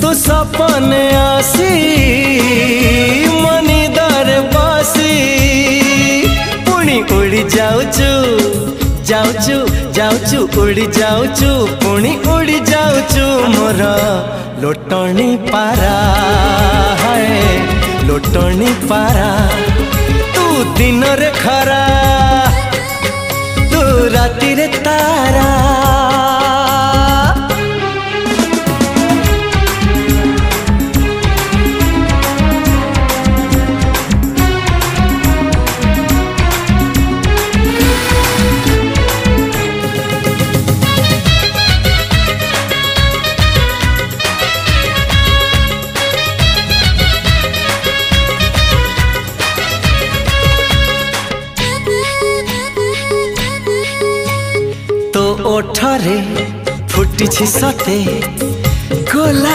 तू सपने आसी मनिदर बसी पुणी उड़ी जाऊचु जाऊचु जाऊचु उड़ी जाऊचु पुणी उड़ी जाऊचु मोर लोटणी पारा है लोटणी पारा तू दिन रे खरा तू राति रे तारा ओठरे फुटी सते गोला।